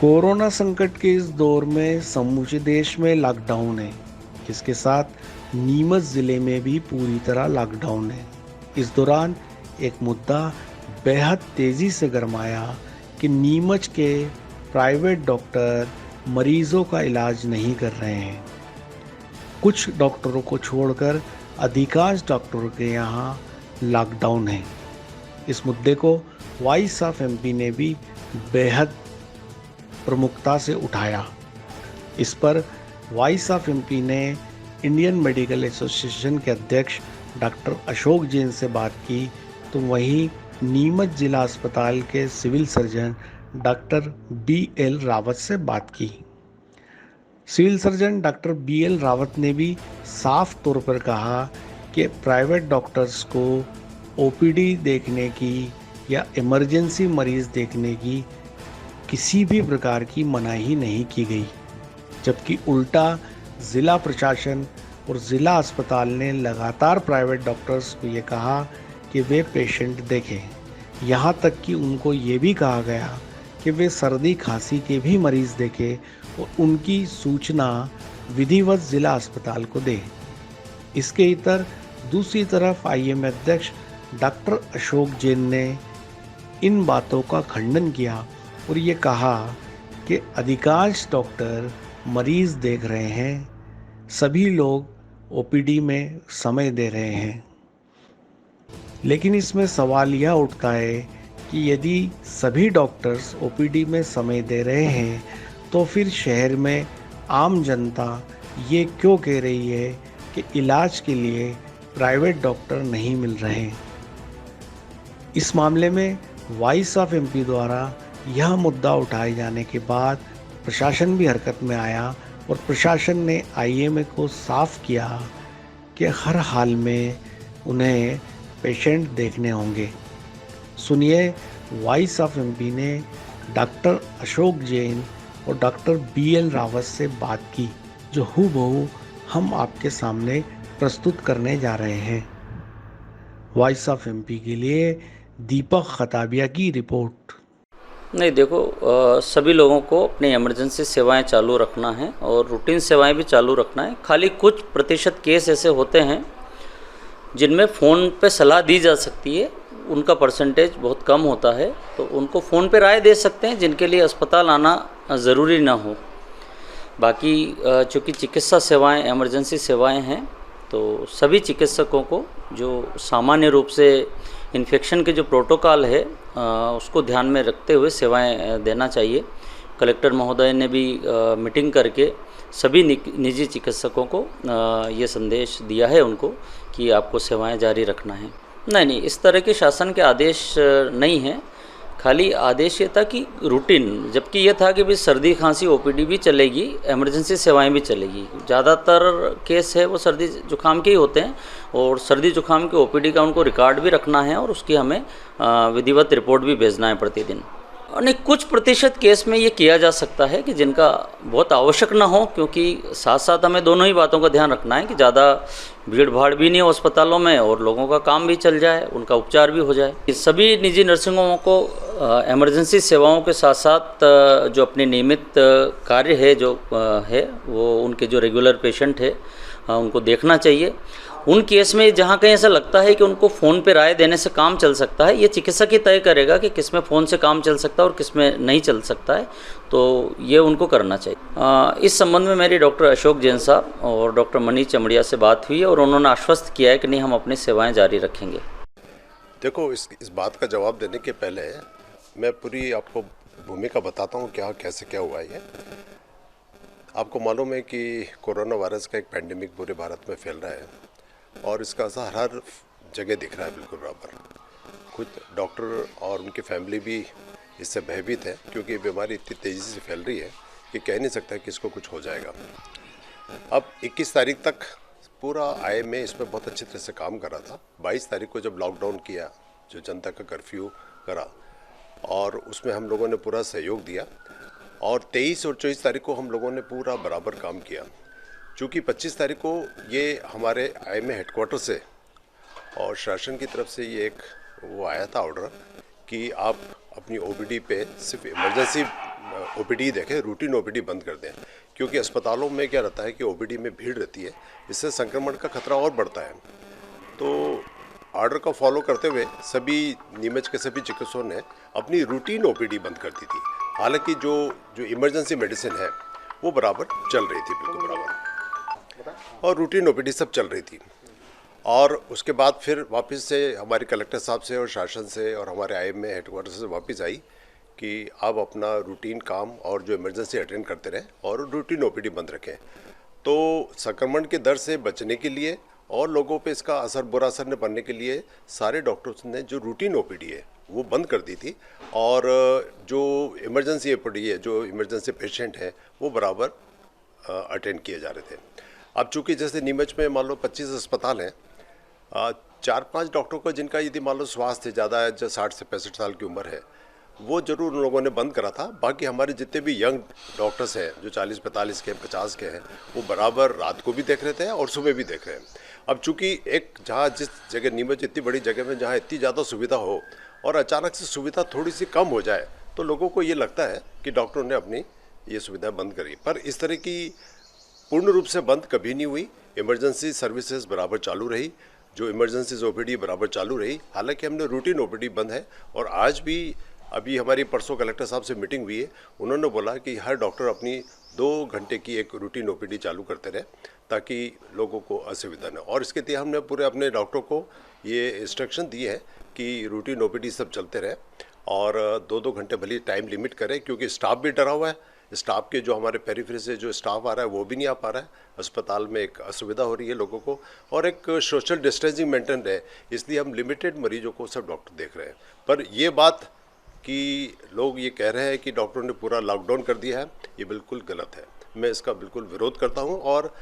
Corona संकट के इस दौर में समूचे देश में लॉकडाउन है, जिसके साथ नीमच जिले में भी पूरी तरह लॉकडाउन है। इस दौरान एक मुद्दा बेहद तेजी से गरमाया कि नीमच के प्राइवेट डॉक्टर मरीजों का इलाज नहीं कर रहे हैं। कुछ डॉक्टरों को छोड़कर अधिकांश डॉक्टरों के यहाँ लॉकडाउन है। इस मुद्दे को वॉइस ऑफ एमपी ने भी बेहद प्रमुखता से उठाया। इस पर वॉइस ऑफ एमपी ने इंडियन मेडिकल एसोसिएशन के अध्यक्ष डॉक्टर अशोक जैन से बात की, तो वहीं नीमच जिला अस्पताल के civil surgeon doctor BL Rawat से बात की। Civil surgeon doctor BL Rawat ने भी साफ तौर पर कहा कि प्राइवेट डॉक्टर्स को OPD देखने की या इमरजेंसी मरीज देखने की किसी भी प्रकार की मनाही नहीं की गई, जबकि उल्टा ज़िला प्रशासन और ज़िला अस्पताल ने लगातार प्राइवेट डॉक्टर्स को ये कहा कि वे पेशेंट देखें। यहाँ तक कि उनको ये भी कहा गया कि वे सर्दी खांसी के भी मरीज़ देखें और उनकी सूचना विधिवत ज़िला अस्पताल को दें। इसके इतर दूसरी तरफ IM अध्यक्ष डॉक्टर अशोक जैन ने इन बातों का खंडन किया और ये कहा कि अधिकांश डॉक्टर मरीज देख रहे हैं, सभी लोग OPD में समय दे रहे हैं। लेकिन इसमें सवाल यह उठता है कि यदि सभी डॉक्टर्स OPD में समय दे रहे हैं, तो फिर शहर में आम जनता ये क्यों कह रही है कि इलाज के लिए प्राइवेट डॉक्टर नहीं मिल रहे। इस मामले में वॉइस ऑफ एमपी द्वारा यह मुद्दा उठाए जाने के बाद प्रशासन भी हरकत में आया और प्रशासन ने IMA को साफ किया कि हर हाल में उन्हें पेशेंट देखने होंगे। सुनिए वॉइस ऑफ एमपी ने डॉक्टर अशोक जैन और डॉक्टर BL रावत से बात की, जो हूबहू हम आपके सामने प्रस्तुत करने जा रहे हैं। वॉइस ऑफ एमपी के लिए दीपक खताबिया की रिपोर्ट। नहीं देखो, सभी लोगों को अपनी इमरजेंसी सेवाएं चालू रखना है और रूटीन सेवाएं भी चालू रखना है। खाली कुछ प्रतिशत केस ऐसे होते हैं जिनमें फ़ोन पे सलाह दी जा सकती है, उनका परसेंटेज बहुत कम होता है, तो उनको फ़ोन पे राय दे सकते हैं जिनके लिए अस्पताल आना ज़रूरी ना हो। बाकी चूँकि चिकित्सा सेवाएं इमरजेंसी सेवाएं हैं, तो सभी चिकित्सकों को जो सामान्य रूप से इन्फेक्शन के जो प्रोटोकॉल है उसको ध्यान में रखते हुए सेवाएं देना चाहिए। कलेक्टर महोदय ने भी मीटिंग करके सभी निजी चिकित्सकों को ये संदेश दिया है उनको कि आपको सेवाएं जारी रखना है। नहीं, इस तरह के शासन के आदेश नहीं हैं। खाली आदेश ये था कि रूटीन, जबकि ये था कि भाई सर्दी खांसी OPD भी चलेगी, इमरजेंसी सेवाएं भी चलेगी। ज़्यादातर केस है वो सर्दी जुकाम के ही होते हैं और सर्दी जुकाम के OPD का उनको रिकॉर्ड भी रखना है और उसकी हमें विधिवत रिपोर्ट भी भेजना है प्रतिदिन। नहीं, कुछ प्रतिशत केस में ये किया जा सकता है कि जिनका बहुत आवश्यक ना हो, क्योंकि साथ साथ हमें दोनों ही बातों का ध्यान रखना है कि ज़्यादा भीड़ भाड़ भी नहीं हो अस्पतालों में और लोगों का काम भी चल जाए, उनका उपचार भी हो जाए। सभी निजी नर्सिंग होमों को इमरजेंसी सेवाओं के साथ साथ जो अपने नियमित कार्य है जो है वो उनके जो रेगुलर पेशेंट है उनको देखना चाहिए। उन केस में जहाँ कहीं ऐसा लगता है कि उनको फ़ोन पे राय देने से काम चल सकता है, ये चिकित्सक ही तय करेगा कि किस में फ़ोन से काम चल सकता है और किस में नहीं चल सकता है, तो ये उनको करना चाहिए। इस संबंध में मेरी डॉक्टर अशोक जैन साहब और डॉक्टर मनीष चमड़िया से बात हुई है और उन्होंने आश्वस्त किया है कि नहीं, हम अपनी सेवाएँ जारी रखेंगे। देखो, इस बात का जवाब देने के पहले मैं पूरी आपको भूमिका बताता हूँ क्या कैसे क्या हुआ है। आपको मालूम है कि कोरोना वायरस का एक पैंडेमिक पूरे भारत में फैल रहा है और इसका असर हर जगह दिख रहा है बिल्कुल बराबर। खुद डॉक्टर और उनकी फैमिली भी इससे भयभीत है, क्योंकि ये बीमारी इतनी तेज़ी से फैल रही है कि कह नहीं सकता कि इसको कुछ हो जाएगा। अब 21 तारीख तक पूरा IMA इसमें बहुत अच्छी तरह से काम कर रहा था। 22 तारीख को जब लॉकडाउन किया, जो जनता का कर्फ्यू करा, और उसमें हम लोगों ने पूरा सहयोग दिया और 23 और 24 तारीख को हम लोगों ने पूरा बराबर काम किया। चूँकि 25 तारीख को ये हमारे IMA हेडक्वार्टर से और शासन की तरफ से ये एक वो आया था ऑर्डर कि आप अपनी OPD पे सिर्फ इमरजेंसी ओपीडी देखें, रूटीन ओपीडी बंद कर दें, क्योंकि अस्पतालों में क्या रहता है कि ओपीडी में भीड़ रहती है, इससे संक्रमण का खतरा और बढ़ता है। तो ऑर्डर को फॉलो करते हुए सभी नीमच के सभी चिकित्सकों ने अपनी रूटीन ओपीडी बंद कर दी थी। हालांकि जो इमरजेंसी मेडिसिन है वो बराबर चल रही थी, बिल्कुल बराबर, और रूटीन ओपीडी सब चल रही थी। और उसके बाद फिर वापस से हमारे कलेक्टर साहब से और शासन से और हमारे IMA हेडक्वार्टर से वापस आई कि आप अपना रूटीन काम और जो इमरजेंसी अटेंड करते रहें और रूटीन ओपीडी बंद रखें। तो संक्रमण के दर से बचने के लिए और लोगों पे इसका बुरा असर न पड़ने के लिए सारे डॉक्टर्स ने जो रूटीन ओपीडी है वो बंद कर दी थी, और जो इमरजेंसी ओपीडी है, जो इमरजेंसी पेशेंट है, वो बराबर अटेंड किए जा रहे थे। अब चूँकि जैसे नीमच में मान लो 25 अस्पताल हैं, 4-5 डॉक्टरों को जिनका यदि मान लो स्वास्थ्य ज़्यादा है, जो 60 से 65 साल की उम्र है, वो जरूर उन लोगों ने बंद करा था। बाकी हमारे जितने भी यंग डॉक्टर्स हैं जो 40-45 के 50 के हैं, वो बराबर रात को भी देख रहे थे और सुबह भी देख रहे हैं। अब चूंकि जिस जगह नीमच इतनी बड़ी जगह में जहाँ इतनी ज़्यादा सुविधा हो और अचानक से सुविधा थोड़ी सी कम हो जाए तो लोगों को ये लगता है कि डॉक्टरों ने अपनी ये सुविधा बंद करी, पर इस तरह की पूर्ण रूप से बंद कभी नहीं हुई। इमरजेंसी सर्विसेज बराबर चालू रही, जो इमरजेंसी ओपीडी बराबर चालू रही। हालांकि हमने रूटीन ओपीडी बंद है, और आज भी अभी हमारी परसों कलेक्टर साहब से मीटिंग हुई है, उन्होंने बोला कि हर डॉक्टर अपनी 2 घंटे की एक रूटीन ओपीडी चालू करते रहे ताकि लोगों को असुविधा न हो। और इसके लिए हमने पूरे अपने डॉक्टरों को ये इंस्ट्रक्शन दी है कि रूटीन ओपीडी सब चलते रहे और 2-2 घंटे भले टाइम लिमिट करें, क्योंकि स्टाफ भी डरा हुआ है। स्टाफ के जो हमारे पेरिफेरी से जो स्टाफ आ रहा है वो भी नहीं आ पा रहा है, अस्पताल में एक असुविधा हो रही है लोगों को, और एक सोशल डिस्टेंसिंग मेंटेन रहे, इसलिए हम लिमिटेड मरीजों को सब डॉक्टर देख रहे हैं। पर ये बात कि लोग ये कह रहे हैं कि डॉक्टरों ने पूरा लॉकडाउन कर दिया है, ये बिल्कुल गलत है। मैं इसका बिल्कुल विरोध करता हूँ, और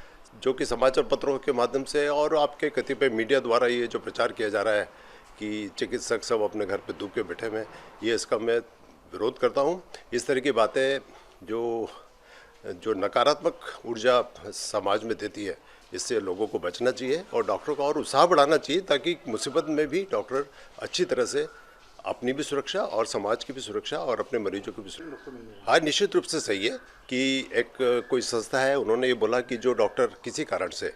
जो कि समाचार पत्रों के माध्यम से और आपके कतिपय मीडिया द्वारा ये जो प्रचार किया जा रहा है कि चिकित्सक सब अपने घर पे धूप के बैठे हुए हैं, ये इसका मैं विरोध करता हूँ। इस तरह की बातें जो नकारात्मक ऊर्जा समाज में देती है, इससे लोगों को बचना चाहिए और डॉक्टरों का और उत्साह बढ़ाना चाहिए, ताकि मुसीबत में भी डॉक्टर अच्छी तरह से अपनी भी सुरक्षा और समाज की भी सुरक्षा और अपने मरीजों की भी सुरक्षा। हाँ, निश्चित रूप से सही है कि एक कोई संस्था है, उन्होंने ये बोला कि जो डॉक्टर किसी कारण से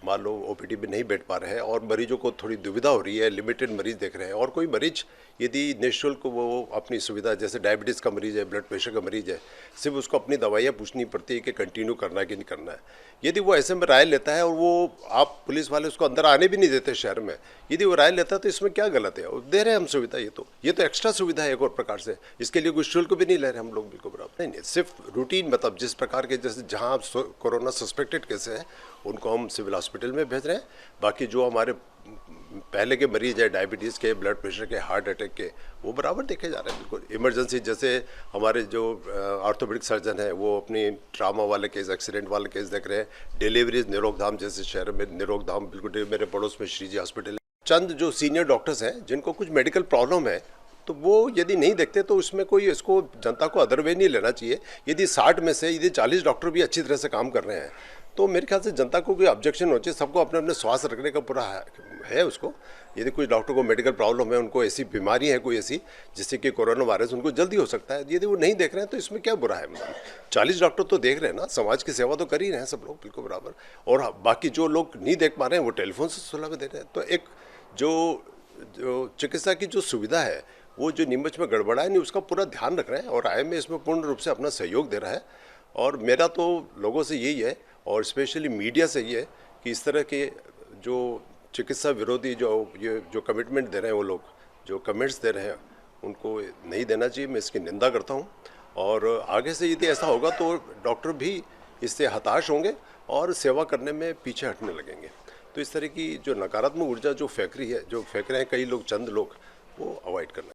मान लो ओपीडी में नहीं बैठ पा रहे हैं और मरीजों को थोड़ी दुविधा हो रही है, लिमिटेड मरीज देख रहे हैं, और कोई मरीज यदि निःशुल्क वो अपनी सुविधा, जैसे डायबिटीज़ का मरीज है, ब्लड प्रेशर का मरीज है, सिर्फ उसको अपनी दवाइयाँ पूछनी पड़ती है कि कंटिन्यू करना है कि नहीं करना है। यदि वो ऐसे में राय लेता है और वो आप पुलिस वाले उसको अंदर आने भी नहीं देते शहर में, यदि वो राय लेता है तो इसमें क्या गलत है? और दे रहे हैं हम सुविधा, ये तो एक्स्ट्रा सुविधा है एक और प्रकार से, इसके लिए कोई शुल्क भी नहीं ले रहे हम लोग, बिल्कुल बराबर नहीं, सिर्फ रूटीन, मतलब जिस प्रकार के जैसे जहाँ कोरोना सस्पेक्टेड केसेस हैं उनको हम सिविल हॉस्पिटल में भेज रहे हैं। बाकी जो हमारे पहले के मरीज है डायबिटीज़ के, ब्लड प्रेशर के, हार्ट अटैक के, वो बराबर देखे जा रहे हैं बिल्कुल। इमरजेंसी जैसे हमारे जो ऑर्थोपेडिक सर्जन है वो अपनी ट्रामा वाले केस, एक्सीडेंट वाले केस देख रहे हैं। डिलीवरीज निरोगधाम जैसे शहर में, निरोगधाम बिल्कुल मेरे पड़ोस में श्रीजी हॉस्पिटल है। चंद जो सीनियर डॉक्टर्स हैं जिनको कुछ मेडिकल प्रॉब्लम है, तो वो यदि नहीं देखते तो उसमें कोई इसको जनता को अदर वे नहीं लेना चाहिए। यदि 60 में से यदि 40 डॉक्टर भी अच्छी तरह से काम कर रहे हैं तो मेरे ख्याल से जनता को कोई ऑब्जेक्शन हो चाहिए। सबको अपने अपने स्वास्थ्य रखने का पूरा है उसको। यदि कुछ डॉक्टर को मेडिकल प्रॉब्लम है, उनको ऐसी बीमारी है कोई ऐसी जिससे कि कोरोना वायरस उनको जल्दी हो सकता है, यदि वो नहीं देख रहे हैं तो इसमें क्या बुरा है? 40 डॉक्टर तो देख रहे हैं ना, समाज की सेवा तो कर ही रहे हैं सब लोग बिल्कुल बराबर। और बाकी जो लोग नहीं देख पा रहे हैं वो टेलीफोन से सलाह दे रहे हैं। तो एक जो चिकित्सा की जो सुविधा है वो जो नीमच में गड़बड़ा है नहीं, उसका पूरा ध्यान रख रहे हैं और IMA इसमें पूर्ण रूप से अपना सहयोग दे रहा है। और मेरा तो लोगों से यही है और स्पेशली मीडिया से ये है कि इस तरह के जो चिकित्सा विरोधी जो कमिटमेंट दे रहे हैं, वो लोग जो कमेंट्स दे रहे हैं, उनको नहीं देना चाहिए। मैं इसकी निंदा करता हूँ और आगे से यदि ऐसा होगा तो डॉक्टर भी इससे हताश होंगे और सेवा करने में पीछे हटने लगेंगे। तो इस तरह की जो नकारात्मक ऊर्जा जो फेंक रहे हैं कई लोग, चंद लोग, वो अवॉइड करना।